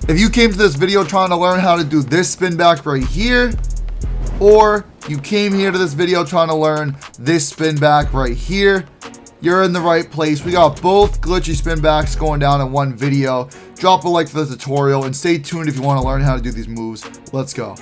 If you came to this video trying to learn how to do this spin back right here, or you came here to this video trying to learn this spin back right here, you're in the right place. We got both glitchy spin backs going down in one video. Drop a like for the tutorial and stay tuned if you want to learn how to do these moves. Let's go.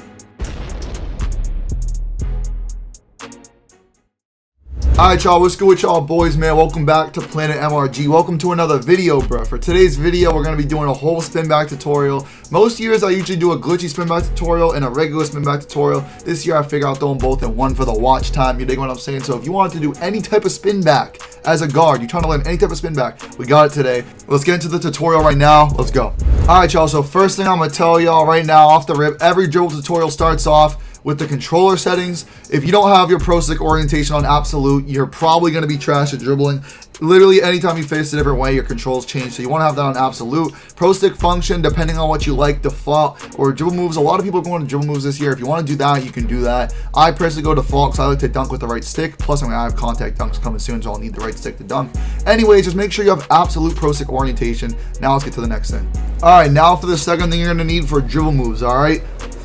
Alright y'all, what's good with y'all boys, man? Welcome back to Planet MRG. Welcome to another video, bro. For today's video, we're going to be doing a whole spin back tutorial. Most years I usually do a glitchy spin back tutorial and a regular spin back tutorial. This year I figured out throwing both in one for the watch time. You dig what I'm saying? So if you wanted to do any type of spin back as a guard, you're trying to learn any type of spin back, we got it today. Let's get into the tutorial right now. Let's go. Alright y'all, so first thing I'm going to tell y'all right now off the rip, every dribble tutorial starts off with the controller settings. If you don't have your pro stick orientation on absolute, you're probably going to be trash at dribbling. Literally anytime you face a different way, your controls change, so you want to have that on absolute. Pro stick function, depending on what you like, default or dribble moves. A lot of people are going to dribble moves this year. If you want to do that, you can do that. I personally go default because I like to dunk with the right stick. Plus I'm going to have contact dunks coming soon, so I'll need the right stick to dunk. Anyways, just make sure you have absolute pro stick orientation. Now let's get to the next thing. Alright, now for the second thing you're going to need for dribble moves. Alright,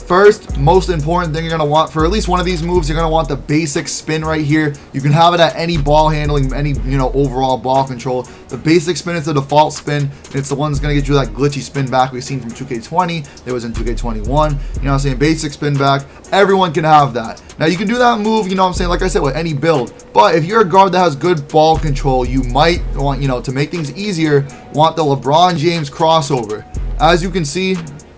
first, most important thing you're going to want for at least one of these moves, you're going to want the basic spin right here. You can have it at any ball handling, any, overall ball control. The basic spin is the default spin, and it's the one that's going to get you that glitchy spin back we've seen from 2K20. There was in 2K21. You know what I'm saying? Basic spin back. Everyone can have that. Now, you can do that move, like I said, with any build. But if you're a guard that has good ball control, you might want, to make things easier, want the LeBron James crossover. As you can see,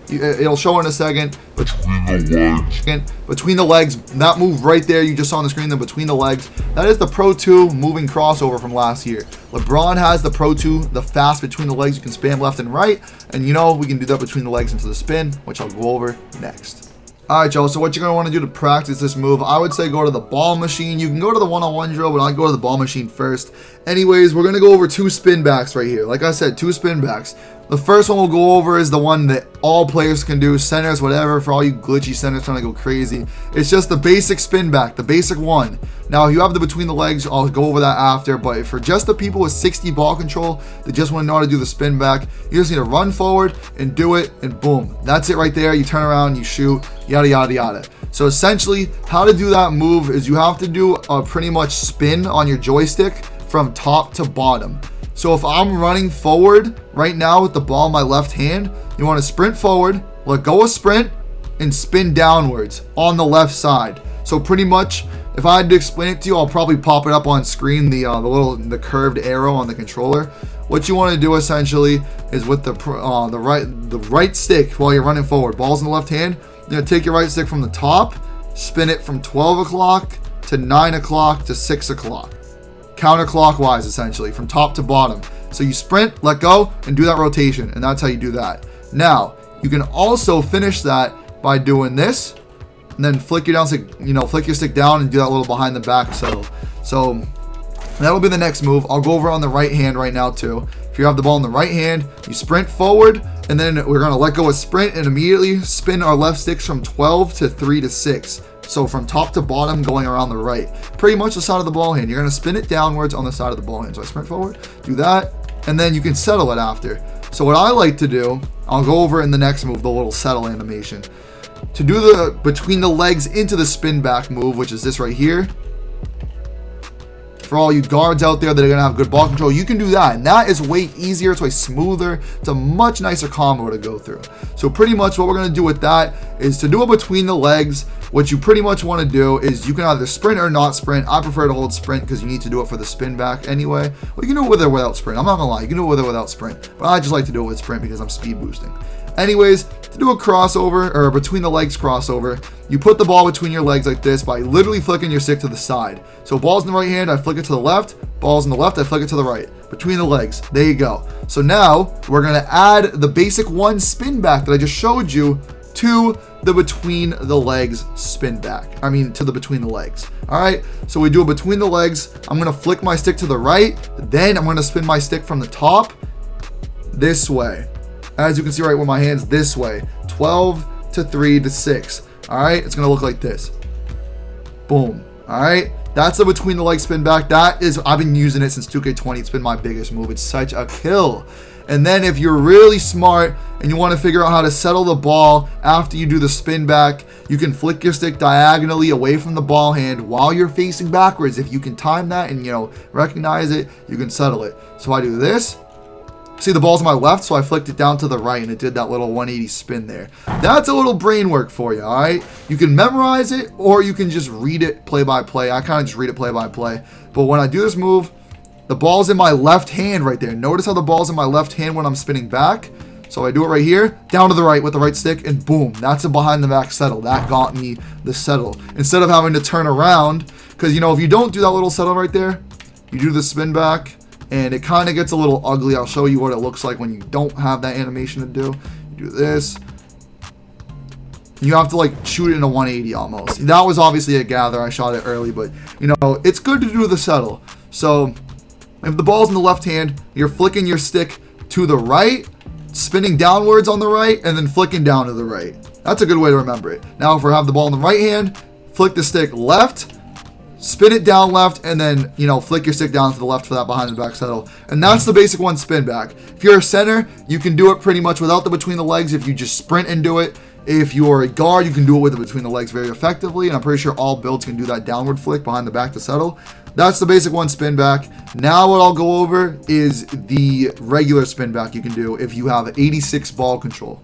it'll show in a second. Between the legs, that move right there you just saw on the screen, the between the legs, that is the Pro 2 moving crossover from last year. LeBron has the Pro 2, the fast between the legs. You can spam left and right, and we can do that between the legs into the spin, which I'll go over next. Alright y'all, so what you're going to want to do to practice this move, I would say go to the ball machine. You can go to the one-on-one drill, but I'd go to the ball machine first. Anyways, we're going to go over two spin backs right here. Like I said, two spin backs. The first one we'll go over is the one that all players can do, centers, whatever, for all you glitchy centers trying to go crazy. It's just the basic spin back, the basic one. Now, if you have the between the legs, I'll go over that after, but for just the people with 60 ball control that just want to know how to do the spin back, you just need to run forward and do it, and boom. That's it right there. You turn around, you shoot, yada, yada, yada. So essentially, how to do that move is you have to do a pretty much spin on your joystick from top to bottom. So if I'm running forward right now with the ball in my left hand, you want to sprint forward, let go of sprint, and spin downwards on the left side. So pretty much, if I had to explain it to you, I'll probably pop it up on screen, the curved arrow on the controller. What you want to do essentially is with the right stick while you're running forward, balls in the left hand, you're going to take your right stick from the top, spin it from 12 o'clock to 9 o'clock to 6 o'clock. Counterclockwise, essentially, from top to bottom. So you sprint, let go, and do that rotation, and that's how you do that. Now, you can also finish that by doing this, and then flick your stick down and do that little behind the back settle. So that'll be the next move. I'll go over on the right hand right now too. If you have the ball in the right hand, you sprint forward, and then we're gonna let go of sprint and immediately spin our left sticks from 12 to 3 to 6. So from top to bottom, going around the right. Pretty much the side of the ball hand. You're going to spin it downwards on the side of the ball hand. So I sprint forward, do that, and then you can settle it after. So what I like to do, I'll go over in the next move, the little settle animation. To do the between the legs into the spin back move, which is this right here. For all you guards out there that are going to have good ball control, you can do that. And that is way easier. It's way smoother. It's a much nicer combo to go through. So pretty much what we're going to do with that is to do it between the legs. What you pretty much want to do is you can either sprint or not sprint. I prefer to hold sprint because you need to do it for the spin back anyway. Well, you can do it with or without sprint. I'm not going to lie. You can do it with or without sprint. But I just like to do it with sprint because I'm speed boosting. Anyways, to do a crossover or between the legs crossover, you put the ball between your legs like this by literally flicking your stick to the side. So ball's in the right hand, I flick it to the left. Ball's in the left, I flick it to the right. Between the legs. There you go. So now we're going to add the basic one spin back that I just showed you to the between the legs spin back. To the between the legs. All right. So we do it between the legs. I'm going to flick my stick to the right. Then I'm going to spin my stick from the top this way. As you can see right with my hands this way. 12 to 3 to 6. All right. It's going to look like this. Boom. All right. That's the between the leg spin back. That is, I've been using it since 2K20. It's been my biggest move. It's such a kill. And then if you're really smart and you want to figure out how to settle the ball after you do the spin back, you can flick your stick diagonally away from the ball hand while you're facing backwards. If you can time that and, you know, recognize it, you can settle it. So I do this. See, the ball's on my left, so I flicked it down to the right, and it did that little 180 spin there. That's a little brain work for you, all right? You can memorize it, or you can just read it play by play. I kind of just read it play by play. But when I do this move, the ball's in my left hand right there. Notice how the ball's in my left hand when I'm spinning back. So I do it right here, down to the right with the right stick, and boom, that's a behind the back settle. That got me the settle. Instead of having to turn around, because, you know, if you don't do that little settle right there, you do the spin back, and it kind of gets a little ugly. I'll show you what it looks like when you don't have that animation to do. You do this. You have to like shoot it in a 180 almost. That was obviously a gather. I shot it early, but you know, it's good to do the settle. So if the ball's in the left hand, you're flicking your stick to the right, spinning downwards on the right, and then flicking down to the right. That's a good way to remember it. Now if we have the ball in the right hand, flick the stick left, spin it down left, and then, you know, flick your stick down to the left for that behind the back settle. And that's the basic one spin back. If you're a center, you can do it pretty much without the between the legs if you just sprint and do it. If you're a guard, you can do it with the between the legs very effectively. And I'm pretty sure all builds can do that downward flick behind the back to settle. That's the basic one spin back. Now what I'll go over is the regular spin back you can do if you have 86 ball control.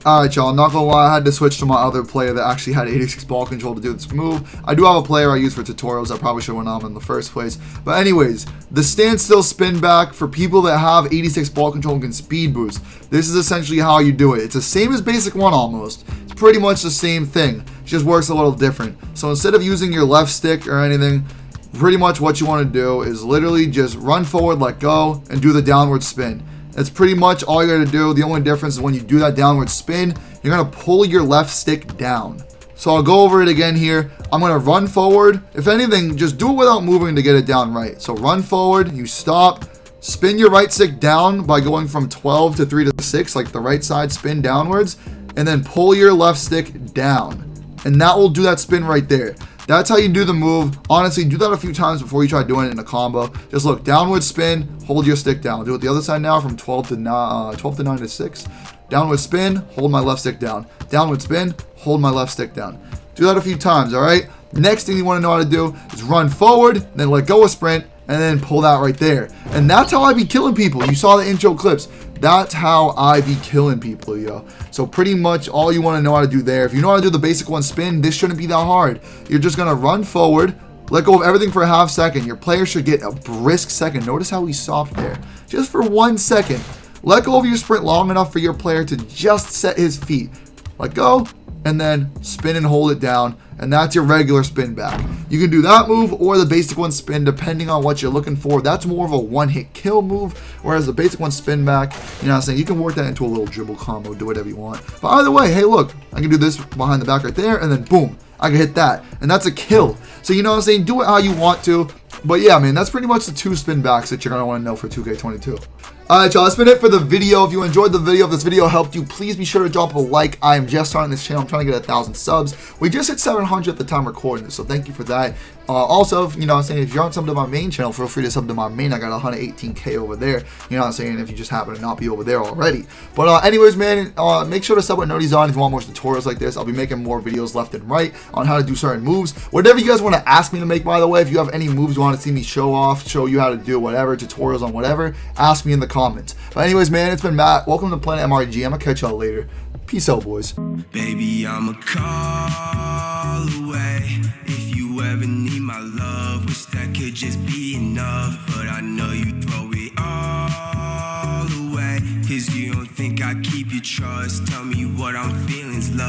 Alright, y'all, I'm not gonna lie, I had to switch to my other player that actually had 86 ball control to do this move. I do have a player I use for tutorials. I probably should have went on in the first place. But anyways, the standstill spin back for people that have 86 ball control and can speed boost. This is essentially how you do it. It's the same as basic one almost. It's pretty much the same thing. It just works a little different. So instead of using your left stick or anything, pretty much what you want to do is literally just run forward, let go, and do the downward spin. That's pretty much all you gotta do. The only difference is when you do that downward spin, you're gonna pull your left stick down. So I'll go over it again here. I'm gonna run forward. If anything, just do it without moving to get it down right. So run forward, you stop, spin your right stick down by going from 12 to 3 to 6, like the right side spin downwards, and then pull your left stick down. And that will do that spin right there. That's how you do the move. Honestly, do that a few times before you try doing it in a combo. Just look, downward spin, hold your stick down. Do it the other side now from 12 to 9 to 6. Downward spin, hold my left stick down. Downward spin, hold my left stick down. Do that a few times, all right? Next thing you want to know how to do is run forward, then let go of sprint, and then pull that right there. And that's how I be killing people. You saw the intro clips. That's how I be killing people, yo. So pretty much all you want to know how to do there. If you know how to do the basic one spin, this shouldn't be that hard. You're just going to run forward, let go of everything for a half second. Your player should get a brisk second. Notice how he stopped there. Just for 1 second. Let go of your sprint long enough for your player to just set his feet. Let go, and then spin and hold it down. And that's your regular spin back. You can do that move or the basic one spin depending on what you're looking for. That's more of a one-hit kill move, whereas the basic one spin back, you know what I'm saying, you can work that into a little dribble combo, do whatever you want. But either way, hey look, I can do this behind the back right there, and then boom, I can hit that. And that's a kill. So you know what I'm saying, do it how you want to. But yeah, man, that's pretty much the 2 spin backs that you're going to want to know for 2K22. Alright, y'all, that's been it for the video. If you enjoyed the video, if this video helped you, please be sure to drop a like. I am just starting this channel. I'm trying to get 1,000 subs. We just hit 700 at the time recording this, so thank you for that. Also, you know what I'm saying, if you aren't subbed to my main channel, feel free to sub to my main. I got 118K over there. You know what I'm saying, if you just happen to not be over there already. But anyways, man, make sure to sub with Noties on if you want more tutorials like this. I'll be making more videos left and right on how to do certain moves. Whatever you guys want to ask me to make, by the way, if you have any moves you want to see me show off, show you how to do whatever, tutorials on whatever, ask me in the comments. But anyways, man, it's been Matt. Welcome to Planet MRG. I'm going to catch y'all later. Peace out, boys. Baby, I'm a call away. If you ever need my love, wish that could just be enough. But I know you throw it all away. 'Cause you don't think I keep your trust. Tell me what I'm feeling's love.